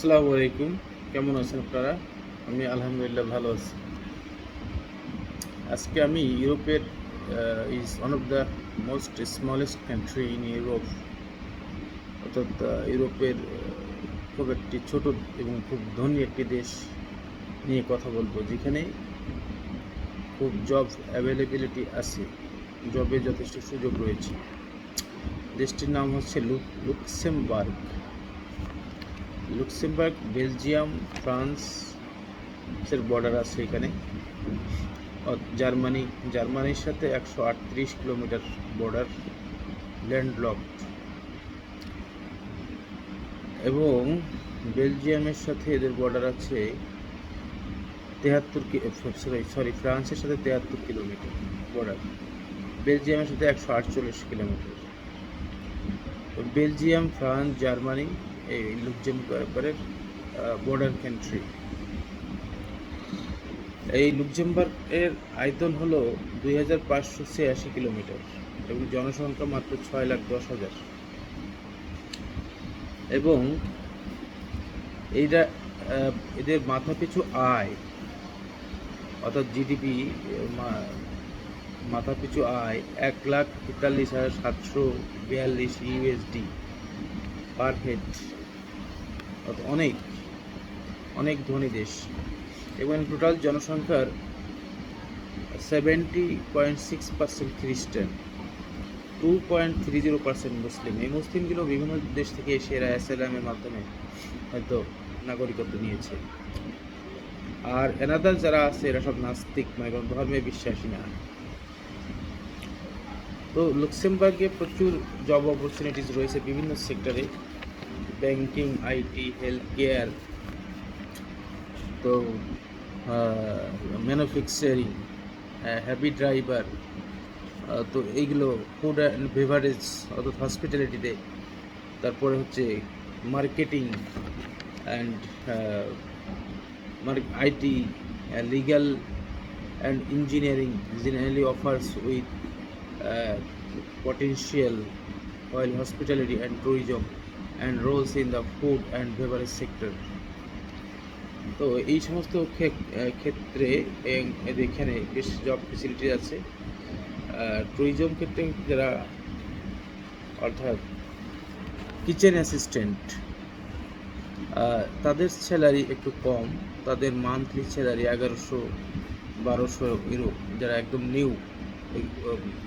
আসসালামু আলাইকুম। কেমন আছেন আপনারা? আমি আলহামদুলিল্লাহ ভালো আছি। আজকে আমি ইউরোপের is one of the most smallest country in Europe, অর্থাৎ ইউরোপের খুব একটি ছোট এবং খুব ধনী একটি দেশ নিয়ে কথা বলবো, যেখানে খুব জব অ্যাভেলেবিলিটি আছে, জবের যথেষ্ট সুযোগ রয়েছে। দেশটির নাম হচ্ছে লুক্সেমবার্গ। লুক্সেমবার্গ বেলজিয়াম, ফ্রান্সের বর্ডার আছে এখানে। জার্মানির সাথে 138 কিলোমিটার বর্ডার, ল্যান্ডলকড। এবং বেলজিয়ামের সাথে এদের বর্ডার আছে ফ্রান্সের সাথে 73 কিলোমিটার বর্ডার, বেলজিয়ামের সাথে 148 কিলোমিটার। বেলজিয়াম, ফ্রান্স, জার্মানি এই লুক্সেমবার্গের বর্ডার কান্ট্রি। এই লুক্সেমবার্গের আয়তন হলো 2586 কিলোমিটার এবং জনসংখ্যা মাত্র 6,10,000। এবং এইটা এদের মাথাপিছু আয়, অর্থাৎ জিডিপি, মাথাপিছু আয় 1,43,742 ইউএসডি পার হেড, অর্থাৎ অনেক অনেক ধনী দেশ। এবং টোটাল জনসংখ্যার 70.6% খ্রিস্টান, 2.30% মুসলিম। এই মুসলিমগুলো বিভিন্ন দেশ থেকে এসে এরা অ্যাসাইলামের মাধ্যমে হয়তো নাগরিকত্ব নিয়েছে। আর এনাদার যারা আছে এরা সব নাস্তিক, মানে কোনো ধর্মে বিশ্বাসী না। তো লুক্সেমবার্গে প্রচুর জব অপরচুনিটিস রয়েছে বিভিন্ন সেক্টরে, ব্যাংকিং, আইটি, হেলথ কেয়ার, তো ম্যানুফ্যাকচারিং, হ্যাভি ড্রাইভার, তো এইগুলো ফুড অ্যান্ড বেভারেজ অর্থাৎ হসপিটালিটিতে, তারপরে হচ্ছে marketing and IT, legal and engineering generally offers with potential, while hospitality and tourism and roles in the food and beverage sector. তো এই সমস্ত ক্ষেত্রে এখানে বেশ জব ফেসিলিটি আছে। ট্যুরিজম ক্ষেত্রে যারা, অর্থাৎ কিচেন অ্যাসিস্ট্যান্ট, তাদের স্যালারি একটু কম। তাদের মান্থলি স্যালারি 1100-1200 ইউরো, যারা একদম নিউ,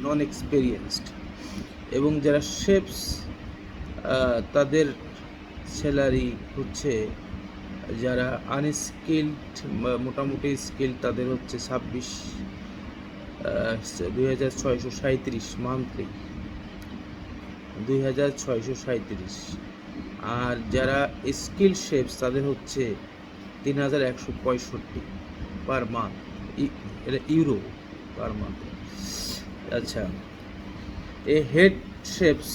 নন এক্সপেরিয়েন্সড। এবং যারা শেফস, তাদের স্যালারি হচ্ছে, যারা আনস্কিল্ড মোটামুটি স্কিল, তাদের হচ্ছে 26,2637 মান্থলি, 2637। আর যারা স্কিল শেফস তাদের হচ্ছে 3,165 পার মান্থ, এটা ইউরো পার মান্থ। আচ্ছা, a head chefs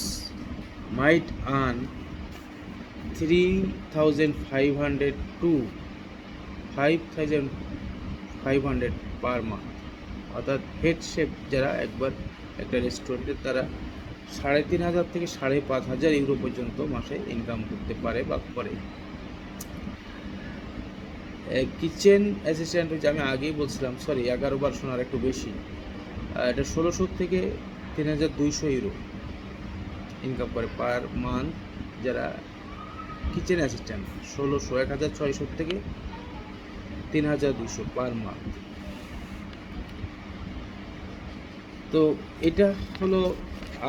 might earn 3,500 to 5,500 per month. অর্থাৎ হেড শেফ যারা একবার একটা রেস্টুরেন্টে, তারা 3,500 থেকে 5,500 ইউরো পর্যন্ত মাসে ইনকাম করতে পারে বা করে। কিচেন অ্যাসিস্ট্যান্ট হচ্ছে, আমি আগেই বলছিলাম, 11 শোনার একটু বেশি, এটা 1,600 থেকে 3,200 ইউরো ইনকাম করে পার মান্থ যারা কিচেন অ্যাসিস্ট্যান্ট। 1,600 থেকে 3,200 পার মান্থ। তো এটা হলো।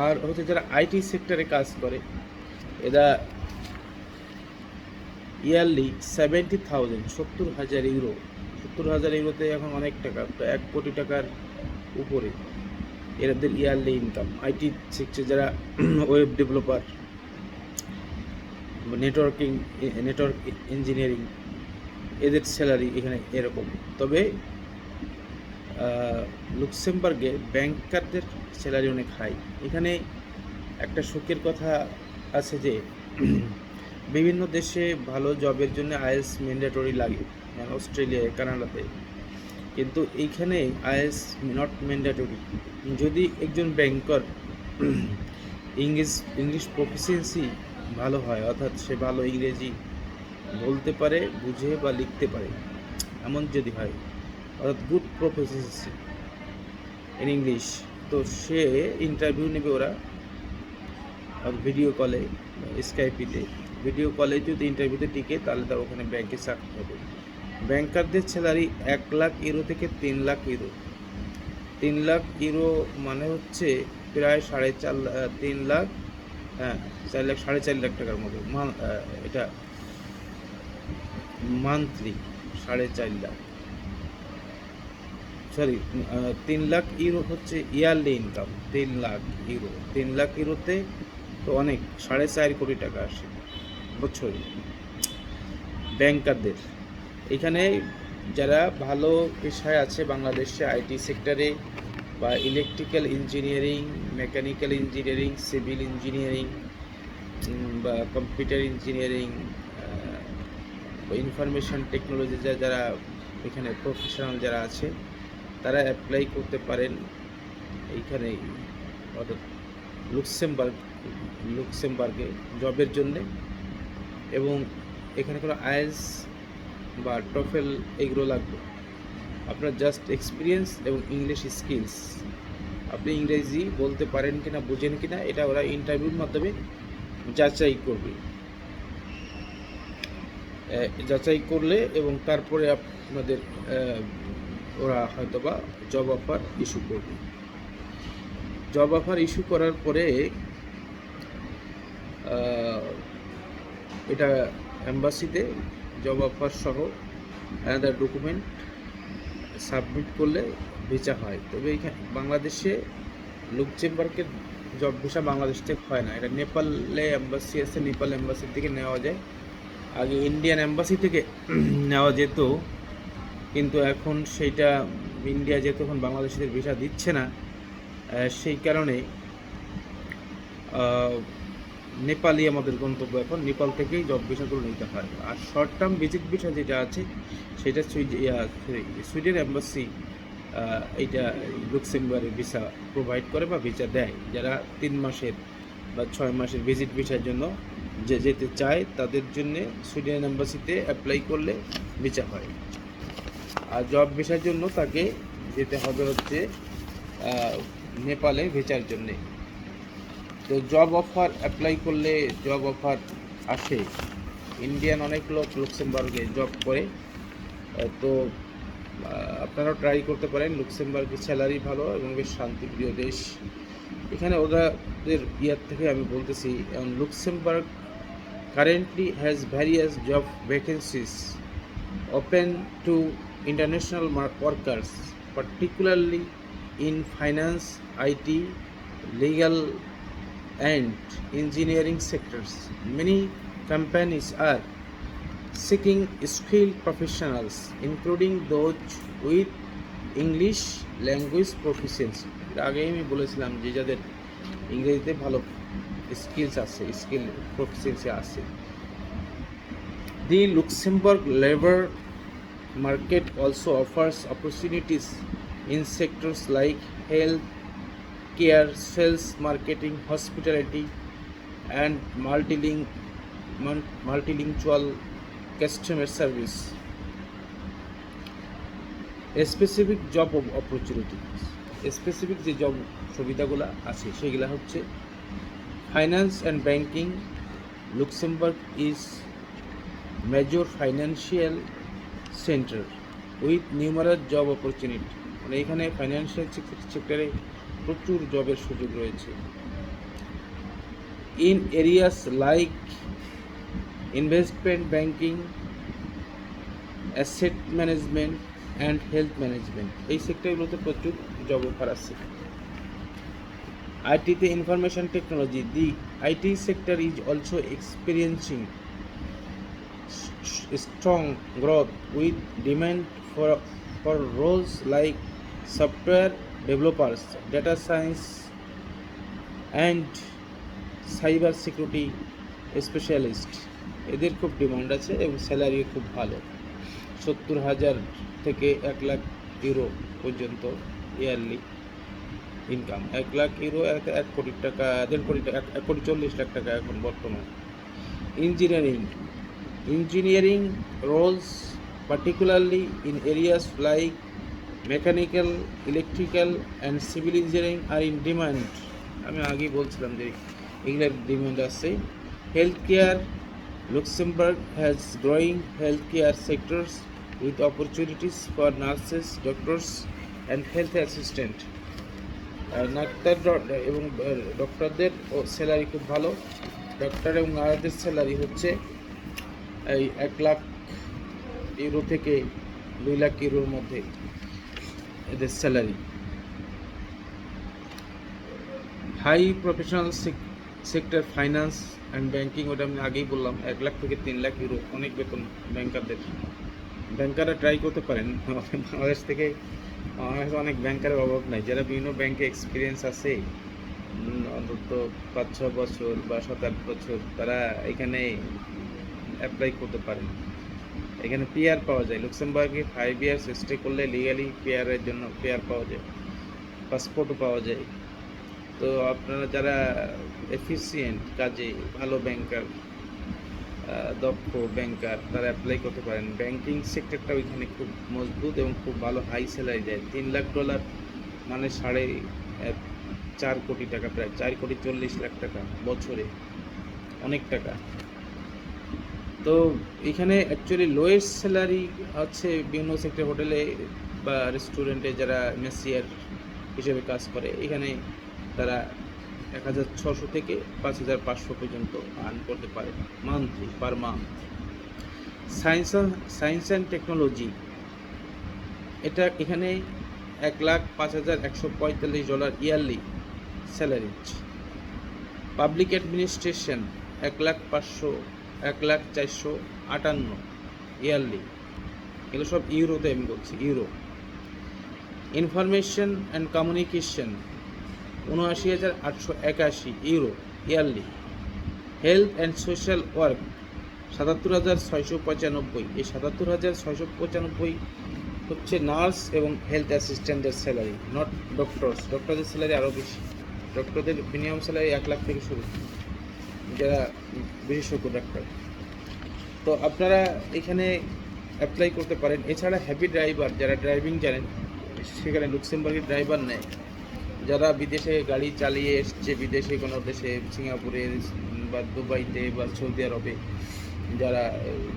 আর হচ্ছে যারা আইটি সেক্টরে কাজ করে, এরা ইয়ারলি 70,000, 70,000 ইউরো, 70,000 ইউরোতে এখন অনেক টাকা, প্রায় 1 কোটি টাকার উপরে এদের ইয়ারলি ইনকাম। আইটি সেক্টরে যারা ওয়েব ডেভেলপার, নেটওয়ার্ক ইঞ্জিনিয়ারিং, এদের স্যালারি এখানে এরকম। তবে লুক্সেমবার্গে ব্যাংকারদের স্যালারি অনেক হাই। এখানে একটা শোকের কথা আছে যে বিভিন্ন দেশে ভালো জবের জন্য আইএলটিএস ম্যান্ডেটরি লাগে, অস্ট্রেলিয়ায়, কানাডাতে, কিন্তু এইখানে আইএলটিএস নট ম্যান্ডেটরি। যদি একজন ব্যাংকার ইংলিশ প্রফিসিয়েন্সি ভালো হয়, অর্থাৎ সে ভালো ইংরেজি বলতে পারে, বুঝে বা লিখতে পারে, এমন যদি হয়, অর্থাৎ গুড প্রফেসিসি ইন ইংলিশ, তো সে ইন্টারভিউ নেবে ওরা ভিডিও কলে, স্কাইপিতে। ভিডিও কলে যদি ইন্টারভিউতে টিকে তাহলে তার ওখানে ব্যাংকে চাকরি হবে। ব্যাংকারদের স্যালারি 1,00,000 ইউরো থেকে 3,00,000 ইউরো। 3,00,000 ইউরো মানে হচ্ছে প্রায় 3,50,000, হ্যাঁ 4,00,000 4,50,000 টাকার মতো। এটা মান্থলি 4,50,000, সরি 3,00,000 ইউরো হচ্ছে ইয়ারলি ইনকাম। 3,00,000 ইউরো, 3,00,000 ইউরোতে তো অনেক, 4.5 কোটি টাকা আসে বছরে ব্যাংকারদের। এখানে যারা ভালো পেশায় আছে বাংলাদেশে, আইটি সেক্টরে বা electrical engineering, mechanical engineering, civil engineering বা কম্পিউটার ইঞ্জিনিয়ারিং বা ইনফরমেশন টেকনোলজি, যারা এখানে প্রফেশনাল যারা আছে তারা অ্যাপ্লাই করতে পারেন এইখানে, অর্থাৎ লুক্সেমবার্গে জবের জন্যে। এবং এখানে কোনো আইএলটিএস বা টফেল এগুলো লাগবে, আপনার জাস্ট এক্সপিরিয়েন্স এবং ইংলিশ স্কিলস, আপনি ইংরেজি বলতে পারেন কিনা, বুঝেন কিনা, এটা ওরা ইন্টারভিউর মাধ্যমে যাচাই করবে। যাচাই করলে এবং তারপরে আপনাদের ওরা হয়তোবা জব অফার ইস্যু করবে। জব অফার ইস্যু করার পরে এটা এম্বাসিতে জব অফার সহ অ্যানাদার ডকুমেন্ট সাবমিট করলে ভিসা হয়। তবে এখানে বাংলাদেশে লুক্সেমবার্গের জব ভিসা বাংলাদেশ থেকে হয় না, এটা নেপালে এম্বাসি আছে, নেপাল এম্বাসির থেকে নেওয়া যায়। আগে ইন্ডিয়ান এম্বাসি থেকে নেওয়া যেত, কিন্তু এখন সেইটা ইন্ডিয়া যেহেতু এখন বাংলাদেশিদের ভিসা দিচ্ছে না, সেই কারণে নেপালই আমাদের গন্তব্য। এখন নেপাল থেকেই জব ভিসাগুলো নিতে হয়। আর শর্ট টার্ম ভিজিট ভিসা যেটা আছে সেটা সুইডেন এম্বাসি এইটা লুক্সেমবার্গের ভিসা প্রোভাইড করে বা ভিসা দেয়। যারা 3 মাসের বা 6 মাসের ভিজিট ভিসার জন্য যেতে চায় তাদের জন্য সুইডেন এম্বাসিতে অ্যাপ্লাই করলে ভিসা হয়। আর জব ভিসার জন্য তাকে যেতে হবে হচ্ছে নেপালে ভিসার জন্যে। তো জব অফার অ্যাপ্লাই করলে জব অফার আসে, ইন্ডিয়ান অনেক লোক লুক্সেমবার্গে জব করে, তো আপনারাও ট্রাই করতে পারেন। লুক্সেমবার্গের স্যালারি ভালো এবং বেশ শান্তিপ্রিয় দেশ। এখানে ওদের ইয়ার থেকে আমি বলতেছি, Luxembourg currently has various job vacancies open to international workers, particularly in finance, IT, legal and engineering sectors. Many companies are seeking skilled professionals, including those with English language proficiency. আগেই আমি বলেছিলাম যে যাদের ইংরেজিতে ভালো স্কিলস আছে, skill proficiency আছে। The Luxembourg labor market also offers opportunities in sectors like health care, sales, marketing, hospitality, and multilingual customer service. Specific job opportunities, specific যে জব সুবিধাগুলো আছে সেগুলো হচ্ছে finance and banking. Luxembourg is major financial centre with numerous job opportunity, মানে এখানে financial সেক্টরে প্রচুর জবের সুযোগ রয়েছে। In areas like investment banking, asset management and health management, এই সেক্টরগুলোতে প্রচুর জব অফার আছে। আইটিতে information technology, the IT sector is also experiencing strong growth with demand for roles like software developers, data science and cyber security specialist. এদের খুব demand আছে এবং স্যালারিও খুব ভালো, 70,000 থেকে 1,00,000 ইউরো পর্যন্ত ইয়ারলি ইনকাম। 1,00,000 ইউরো 1 কোটি টাকা, 1.5 কোটি টাকা, 1,40,00,000 টাকা এখন বর্তমান। Engineering Engineering roles, particularly in areas like mechanical, electrical, and civil engineering, are in demand. আমি আগেই বলছিলাম যে এগুলোর ডিমান্ড আছে। Health care, Luxembourg has growing healthcare sectors with opportunities for nurses, doctors, and health assistant. Doctor এবং ডক্টরদের salary খুব ভালো। Doctor এবং নার্সদের স্যালারি হচ্ছে এই 1,00,000 ইউরো থেকে 2,00,000 ইউরোর মধ্যে এদের salary. High professional sector finance and banking, ওটা আমি আগেই বললাম, 1,00,000 থেকে 3,00,000 ইউরো অনেক বেতন ব্যাংকারদের। ব্যাংকাররা ট্রাই করতে পারেন, বাংলাদেশ থেকে বাংলাদেশে অনেক ব্যাংকারের অভাব নাই, যারা বিভিন্ন ব্যাংকে এক্সপিরিয়েন্স আছে অন্তত 5-6 বছর বা 7-8 বছর, তারা এখানে অ্যাপ্লাই করতে পারেন। এখানে পিআর পাওয়া যায়। লুক্সেমবার্গে 5 ইয়ার্স স্টে করলে লিগালি পিআরের জন্য পিআর পাওয়া যায়, পাসপোর্টও পাওয়া যায়। তো আপনারা যারা এফিসিয়েন্ট কাজে, ভালো ব্যাংকার, দক্ষ ব্যাংকার, তারা অ্যাপ্লাই করতে পারেন। ব্যাংকিং সেক্টরটা ওইখানে খুব মজবুত এবং খুব ভালো হাই স্যালারি দেয়। $3,00,000 মানে 4.5 কোটি টাকা, প্রায় 4,40,00,000 টাকা বছরে, অনেক টাকা। তো এখানে অ্যাকচুয়ালি লোয়েস্ট স্যালারি হচ্ছে বিভিন্ন সেক্টর, হোটেলে বা রেস্টুরেন্টে যারা মেসিয়ার হিসেবে কাজ করে, এখানে তারা 1,600 থেকে 5,500 পর্যন্ত আর্ন করতে পারে monthly, per month. Science and technology, এটা এখানে $1,05,145 yearly salary. Public administration 1,04,58 yearly. এগুলো সব ইউরোতে আমি বলছি, euro. Information and communication 79,881 euro yearly. Health and social work 77,695। এই 77,695 হচ্ছে নার্স এবং হেলথ অ্যাসিস্ট্যান্টের স্যালারি, নট ডক্টরস। ডক্টরদের স্যালারি আরও বেশি। ডক্টরদের মিনিমাম স্যালারি 1,00,000 থেকে শুরু, যারা বিশেষজ্ঞ ডাক্তার। তো আপনারা এখানে অ্যাপ্লাই করতে পারেন। এছাড়া হ্যাভি ড্রাইভার, যারা ড্রাইভিং জানেন, সেখানে লুক্সেমবার্গে ড্রাইভার নেয়। যারা বিদেশে গাড়ি চালিয়ে এসছে, বিদেশে কোনো দেশে, সিঙ্গাপুরে বা দুবাইতে বা সৌদি আরবে যারা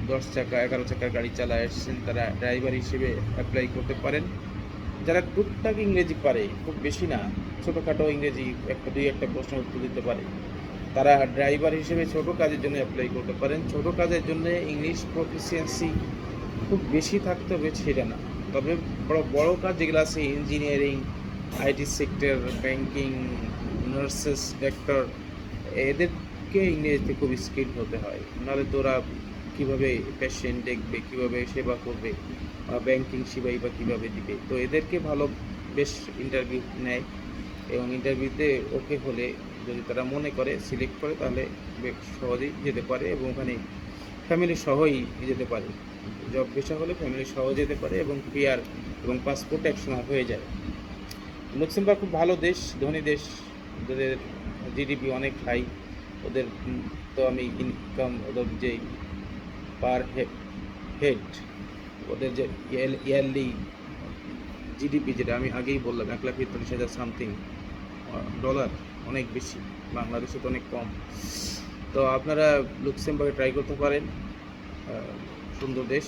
10 চাকা 11 চাকার গাড়ি চালায় এসছেন, তারা ড্রাইভার হিসেবে অ্যাপ্লাই করতে পারেন। যারা টুকটাক ইংরেজি পারে, খুব বেশি না, ছোটোখাটো ইংরেজি একটা প্রশ্ন উত্তর দিতে পারে, তারা ড্রাইভার হিসেবে ছোটো কাজের জন্য অ্যাপ্লাই করতে পারেন। ছোটো কাজের জন্য ইংলিশ প্রফিসিয়েন্সি খুব বেশি থাকতে হবে সেটা না, তবে বড় কাজ যেগুলো আছে, engineering, IT sector, banking, nurses, doctor, এদেরকে ইংরেজিতে খুব স্কিল হতে হয়, নাহলে তো ওরা কীভাবে পেশেন্ট দেখবে, কীভাবে সেবা করবে, ব্যাংকিং সেবাই বা কীভাবে দিবে। তো এদেরকে ভালো বেশ ইন্টারভিউ নেয়, এবং ইন্টারভিউতে ওকে হলে যদি তারা মনে করে সিলেক্ট করে, তাহলে সহজেই যেতে পারে, এবং ওখানে ফ্যামিলি সহই যেতে পারে। জব পেশা হলে ফ্যামিলি সহ যেতে পারে, এবং পিআর এবং পাসপোর্ট একসময় হয়ে যায়। লুক্সেমবার্গ খুব ভালো দেশ, ধনী দেশ, ওদের জিডিপি অনেক হাই। ওদের তো আমি ইনকাম, ওদের যে পার হেড, ওদের যে ইয়ারলি জিডিপি, যেটা আমি আগেই বললাম, 1,45,000 সামথিং ডলার, অনেক বেশি। বাংলাদেশে তো অনেক কম। তো আপনারা লুক্সেমবার্গে ট্রাই করতে পারেন, সুন্দর দেশ,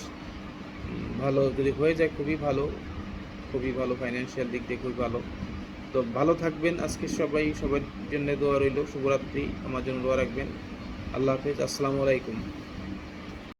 ভালো যদি হয়ে যায় খুবই ভালো, খুবই ভালো, ফাইন্যান্সিয়াল দিক দিয়ে খুবই ভালো। তো ভালো থাকবেন। আজকে সবার জন্য দোয়া রইল। শুভরাত্রি। আমার জন্য দোয়া রাখবেন। আল্লাহ হাফেজ। আসসালামু আলাইকুম।